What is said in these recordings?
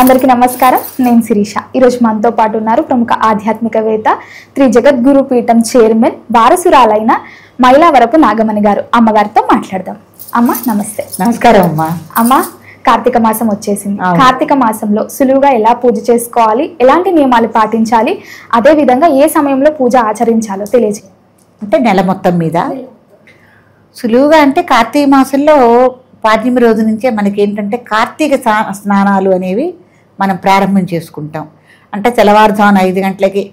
అందరికీ నమస్కారం. నేను శిరీష. ఈరోజు మనతో పాటు ఉన్నారు ప్రముఖ ఆధ్యాత్మికవేత్త, త్రి జగద్గురు పీఠం చైర్మన్, వారసురాలైన మైలావరపు నాగమణి గారు. అమ్మగారితో మాట్లాడదాం. అమ్మ నమస్తే. నమస్కారం అమ్మా. అమ్మ, కార్తీక మాసం వచ్చేసింది. కార్తీక మాసంలో సులువుగా ఎలా పూజ చేసుకోవాలి, ఎలాంటి నియమాలు పాటించాలి, అదే విధంగా ఏ సమయంలో పూజ ఆచరించాలో తెలియజేయండి. అంటే నెల మొత్తం మీద సులువుగా అంటే కార్తీక మాసంలో పాడ్యమి రోజు నుంచే మనకి ఏంటంటే కార్తీక స్నానాలు అనేవి మనం ప్రారంభం చేసుకుంటాం. అంటే తెల్లవారుజామున 5 గంటలకి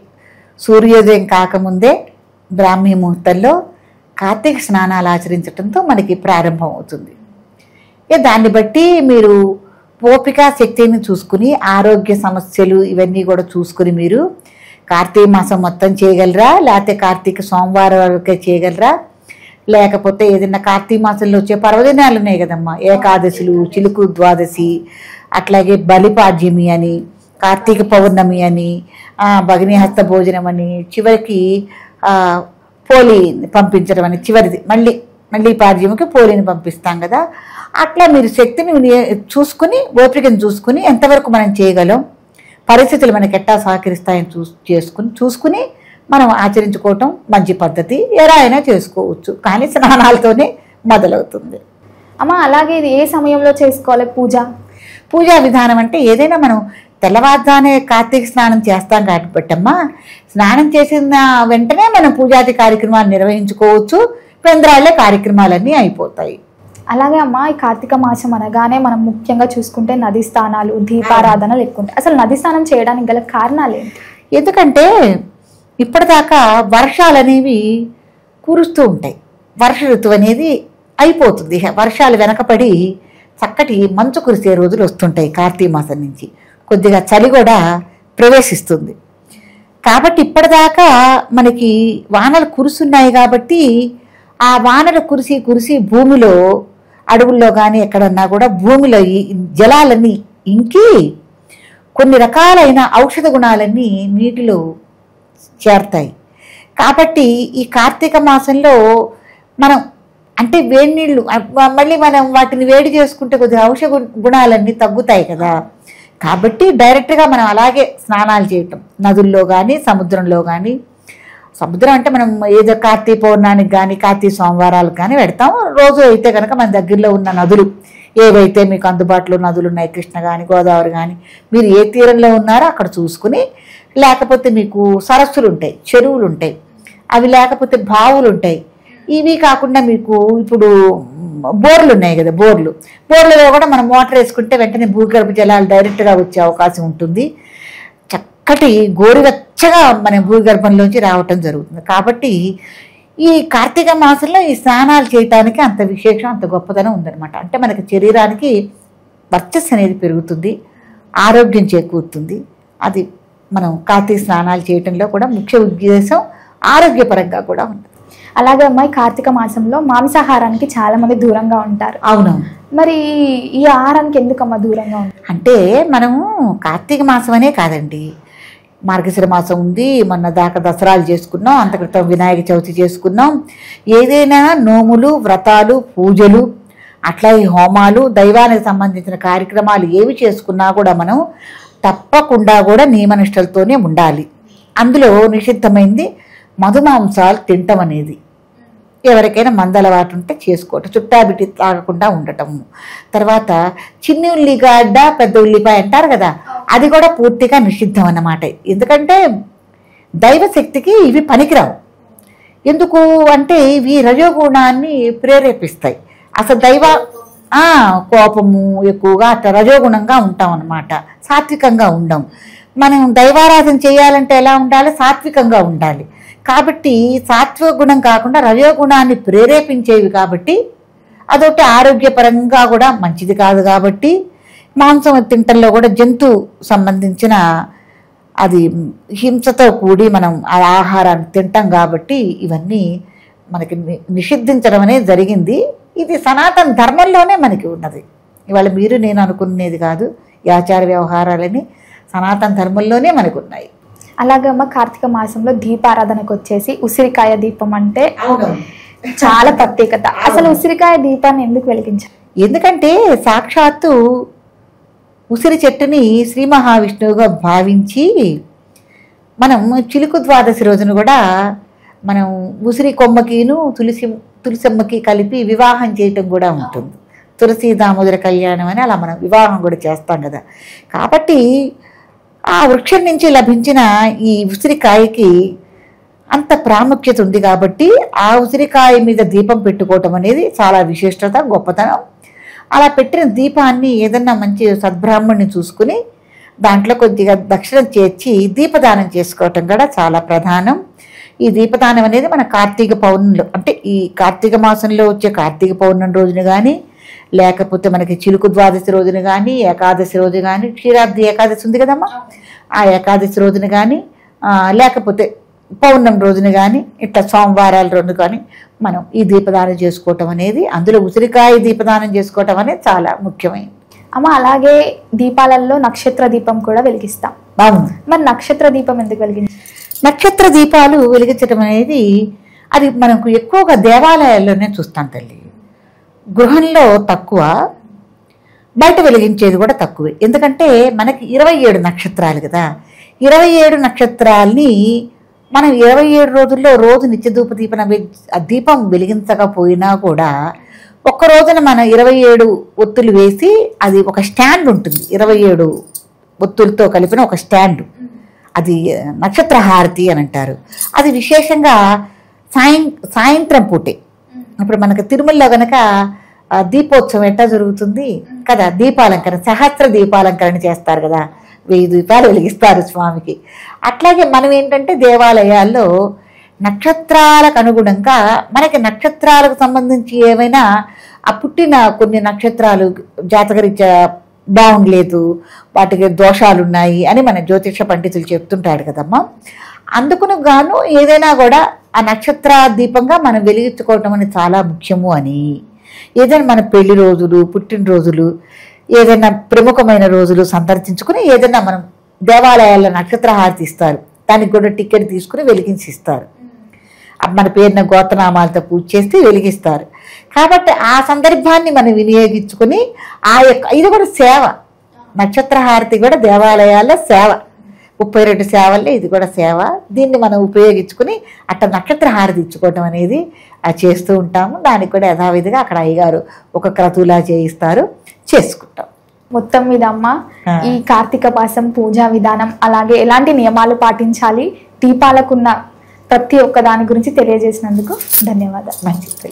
సూర్యోదయం కాకముందే బ్రాహ్మీ ముహూర్తంలో కార్తీక స్నానాలు ఆచరించడంతో మనకి ప్రారంభం అవుతుంది. దాన్ని బట్టి మీరు ఓపిక శక్తిని చూసుకుని, ఆరోగ్య సమస్యలు ఇవన్నీ కూడా చూసుకుని మీరు కార్తీక మాసం మొత్తం చేయగలరా, లేకపోతే కార్తీక సోమవారం వరకే చేయగలరా, లేకపోతే ఏదైనా కార్తీక మాసంలో వచ్చే పర్వదినాలు ఉన్నాయి కదమ్మా, ఏకాదశులు, చిలుకు ద్వాదశి, అట్లాగే బలిపాడ్యమి అని, కార్తీక పౌర్ణమి అని, భగినీహస్త భోజనం అని, చివరికి పోలి పంపించడం అని, చివరిది మళ్ళీ పాడ్యమికి పోలిని పంపిస్తాం కదా. అట్లా మీరు శక్తిని చూసుకుని, ఓపికను చూసుకుని ఎంతవరకు మనం చేయగలం, పరిస్థితులు మనకి ఎట్టా సహకరిస్తాయని చూసుకుని మనం ఆచరించుకోవటం మంచి పద్ధతి. ఎలా అయినా చేసుకోవచ్చు, కానీ స్నానాలతోనే మొదలవుతుంది. అమ్మ, అలాగే ఇది ఏ సమయంలో చేసుకోవాలి పూజా విధానం అంటే ఏదైనా మనం తెల్లవారుజానే కార్తీక స్నానం చేస్తాం కాబట్టి అమ్మా, స్నానం చేసిన వెంటనే మనం పూజాది కార్యక్రమాలు నిర్వహించుకోవచ్చు. పెంద్రాళ్ళే కార్యక్రమాలన్నీ అయిపోతాయి. అలాగే అమ్మ, ఈ కార్తీక మాసం అనగానే మనం ముఖ్యంగా చూసుకుంటే నది స్నానాలు, దీపారాధనలు ఎక్కువ ఉంటాయి. అసలు నది స్నానం చేయడానికి గల కారణాలు ఏంటి? ఎందుకంటే ఇప్పటిదాకా వర్షాలు అనేవి కురుస్తూ ఉంటాయి. వర్ష ఋతువు అనేది అయిపోతుంది. వర్షాలు వెనకపడి చక్కటి మంచు కురిసే రోజులు వస్తుంటాయి. కార్తీక మాసం నుంచి కొద్దిగా చలి కూడా ప్రవేశిస్తుంది. కాబట్టి ఇప్పటిదాకా మనకి వానలు కురుస్తున్నాయి కాబట్టి ఆ వానలు కురిసి భూమిలో, అడవుల్లో కానీ ఎక్కడన్నా కూడా భూమిలో ఈ జలాలన్నీ ఇంకి కొన్ని రకాలైన ఔషధ గుణాలన్నీ నీటిలో చేరతాయి. కాబట్టి ఈ కార్తీక మాసంలో మనం అంటే వేడి నీళ్ళు మళ్ళీ మనం వాటిని వేడి చేసుకుంటే కొద్దిగా ఔషధ గుణాలన్నీ తగ్గుతాయి కదా. కాబట్టి డైరెక్ట్గా మనం అలాగే స్నానాలు చేయటం, నదుల్లో కానీ సముద్రంలో కానీ, సముద్రం అంటే మనం ఏదో కార్తీక పౌర్ణానికి కానీ కార్తీక సోమవారాలకు కానీ పెడతాం. రోజు అయితే కనుక మన దగ్గరలో ఉన్న నదులు ఏవైతే మీకు అందుబాటులో నదులు ఉన్నాయి, కృష్ణ కానీ గోదావరి కానీ, మీరు ఏ తీరంలో ఉన్నారో అక్కడ చూసుకుని, లేకపోతే మీకు సరస్సులు ఉంటాయి, చెరువులు ఉంటాయి, అవి లేకపోతే బావులు ఉంటాయి. ఇవి కాకుండా మీకు ఇప్పుడు బోర్లు ఉన్నాయి కదా, బోర్లలో కూడా మనం మోటార్ వేసుకుంటే వెంటనే భూగర్భ జలాలు డైరెక్ట్గా వచ్చే అవకాశం ఉంటుంది. చక్కటి గోరువెచ్చగా మన భూగర్భంలోంచి రావటం జరుగుతుంది. కాబట్టి ఈ కార్తీక మాసంలో ఈ స్నానాలు చేయటానికి అంత విశేషం, అంత గొప్పతనం ఉందన్నమాట. అంటే మనకి శరీరానికి వర్చస్సు అనేది పెరుగుతుంది, ఆరోగ్యం చేకూరుతుంది. అది మనం కార్తీక స్నానాలు చేయటంలో కూడా ముఖ్య ఉద్దేశం ఆరోగ్యపరంగా కూడా ఉంది. అలాగే అమ్మాయి, కార్తీక మాసంలో మాంసాహారానికి చాలా మంది దూరంగా ఉంటారు. అవును. మరి ఈ ఆహారానికి ఎందుకమ్మా దూరంగా ఉంటారు? అంటే మనము కార్తీక మాసం అనే కాదండి, మార్గశిర మాసం ఉంది, మొన్న దాకా దసరాలు చేసుకున్నాం, అంత క్రితం వినాయక చవితి చేసుకున్నాం. ఏదైనా నోములు, వ్రతాలు, పూజలు, అట్లా ఈ హోమాలు, దైవానికి సంబంధించిన కార్యక్రమాలు ఏవి చేసుకున్నా కూడా మనం తప్పకుండా కూడా నియమనిష్టలతోనే ఉండాలి. అందులో నిషిద్ధమైంది మధుమాంసాలు తినటం అనేది. ఎవరికైనా మందలవాటు ఉంటే చేసుకోవటం, చుట్టాబిట్టి తాగకుండా ఉండటము. తర్వాత చిన్ని ఉల్లిగడ్డ, పెద్ద ఉల్లిపాయ అంటారు కదా, అది కూడా పూర్తిగా నిషిద్ధం అన్నమాట. ఎందుకంటే దైవశక్తికి ఇవి పనికిరావు. ఎందుకు అంటే ఇవి రజోగుణాన్ని ప్రేరేపిస్తాయి. అసలు కోపము ఎక్కువగా అట్లా రజోగుణంగా ఉంటాం అన్నమాట, సాత్వికంగా ఉండం. మనం దైవారాధన చేయాలంటే ఎలా ఉండాలి? సాత్వికంగా ఉండాలి. కాబట్టి సాత్విక గుణం కాకుండా రజోగుణాన్ని ప్రేరేపించేవి కాబట్టి అదొకటి ఆరోగ్యపరంగా కూడా మంచిది కాదు. కాబట్టి మాంసం తింటల్లో కూడా జంతు సంబంధించిన అది హింసతో కూడి మనం ఆ ఆహారాన్ని తింటాం కాబట్టి ఇవన్నీ మనకి నిషిద్ధించడం అనేది జరిగింది. ఇది సనాతన ధర్మంలోనే మనకి ఉన్నది. ఇవాళ మీరు నేను అనుకునేది కాదు. ఈ ఆచార వ్యవహారాలని సనాతన ధర్మంలోనే మనకు ఉన్నాయి. అలాగే అమ్మ, కార్తీక మాసంలో దీపారాధనకు వచ్చేసి ఉసిరికాయ దీపం అంటే చాలా ప్రత్యేకత. అసలు ఉసిరికాయ దీపాన్ని ఎందుకు వెలిగించాలి? ఎందుకంటే సాక్షాత్తు ఉసిరి చెట్టుని శ్రీ మహావిష్ణువుగా భావించి మనం చిలుకు ద్వాదశి రోజున కూడా మనం ఉసిరి కొమ్మకిను తులసమ్మకి కలిపి వివాహం చేయటం కూడా ఉంటుంది. తులసి దామోదర కళ్యాణం అని అలా మనం వివాహం కూడా చేస్తాం కదా. కాబట్టి ఆ వృక్షం నుంచి లభించిన ఈ ఉసిరికాయకి అంత ప్రాముఖ్యత ఉంది. కాబట్టి ఆ ఉసిరికాయ మీద దీపం పెట్టుకోవటం అనేది చాలా విశిష్టత, గొప్పతనం. అలా పెట్టిన దీపాన్ని ఏదన్నా మంచి సద్బ్రాహ్మణ్ణి చూసుకుని దాంట్లో కొద్దిగా దక్షిణ చేర్చి దీపదానం చేసుకోవటం కూడా చాలా ప్రధానం. ఈ దీపదానం అనేది మన కార్తీక పౌర్ణమిలో, అంటే ఈ కార్తీక మాసంలో వచ్చే కార్తీక పౌర్ణమి రోజున కానీ, లేకపోతే మనకి చిలుకు ద్వాదశి రోజున కానీ, ఏకాదశి రోజు కానీ, క్షీరాబ్ది ఏకాదశి ఉంది కదమ్మా, ఆ ఏకాదశి రోజున కానీ, లేకపోతే పౌర్ణమి రోజున కానీ, ఇట్లా సోమవారాల రోజు కానీ మనం ఈ దీపదానం చేసుకోవటం అనేది, అందులో ఉసిరికాయ దీపదానం చేసుకోవటం అనేది చాలా ముఖ్యమైనది. అమ్మ, అలాగే దీపాలలో నక్షత్ర దీపం కూడా వెలిగిస్తాం. బాగుంది. మరి నక్షత్ర దీపం ఎందుకు వెలిగించాం? నక్షత్ర దీపాలు వెలిగించడం అనేది అది మనకు ఎక్కువగా దేవాలయాల్లోనే చూస్తాం తల్లి. గృహంలో తక్కువ, బయట వెలిగించేది కూడా తక్కువే. ఎందుకంటే మనకి 27 నక్షత్రాలు కదా. 27 నక్షత్రాల్ని మనం 27 రోజుల్లో రోజు నిత్యధూప దీపం వెలిగించకపోయినా కూడా ఒక్క రోజున మనం 27 ఒత్తులు వేసి, అది ఒక స్టాండ్ ఉంటుంది, 27 ఒత్తులతో కలిపిన ఒక స్టాండ్, అది నక్షత్ర హారతి అని అంటారు. అది విశేషంగా సాయంత్రం పూటే. ఇప్పుడు మనకు తిరుమలలో గనక దీపోత్సవం ఎట్టా జరుగుతుంది కదా, దీపాలంకరణ, సహస్ర దీపాలంకరణ చేస్తారు కదా, 1000 దీపాలు వెలిగిస్తారు స్వామికి. అట్లాగే మనం ఏంటంటే దేవాలయాల్లో నక్షత్రాలకు అనుగుణంగా మనకి నక్షత్రాలకు సంబంధించి ఏమైనా ఆ పుట్టిన కొన్ని నక్షత్రాలు జాతకరీత్యా బాగుండలేదు, వాటికి దోషాలున్నాయి అని మన జ్యోతిష పండితులు చెప్తుంటాడు కదమ్మా. అందుకుని గాను ఏదైనా కూడా ఆ నక్షత్ర దీపంగా మనం వెలిగించుకోవటం అనేది చాలా ముఖ్యము అని, ఏదైనా మన పెళ్లి రోజులు, పుట్టినరోజులు, ఏదైనా ప్రముఖమైన రోజులు సందర్శించుకుని ఏదైనా మనం దేవాలయాల్లో నక్షత్ర హారతి ఇస్తారు, దానికి కూడా టికెట్ తీసుకుని వెలిగించి ఇస్తారు. మన పేరున గోత్రనామాలతో పూజ చేస్తే వెలిగిస్తారు. కాబట్టి ఆ సందర్భాన్ని మనం వినియోగించుకుని ఇది కూడా సేవ, నక్షత్ర హారతి కూడా దేవాలయాల్లో సేవ, 32 సేవల్లో ఇది కూడా సేవ. దీన్ని మనం ఉపయోగించుకుని అట్లా నక్షత్ర హారతి ఇచ్చుకోవటం అనేది చేస్తూ ఉంటాము. దానికి కూడా యథావిధిగా అక్కడ అయ్యగారు ఒక క్రతువులా చేయిస్తారు, చేసుకుంటాం. మొత్తం మీద అమ్మ, ఈ కార్తీక మాసం పూజా విధానం, అలాగే ఎలాంటి నియమాలు పాటించాలి, దీపాలకున్న ప్రతి ఒక్క దాని గురించి తెలియజేసినందుకు ధన్యవాదాలు. మంచిది.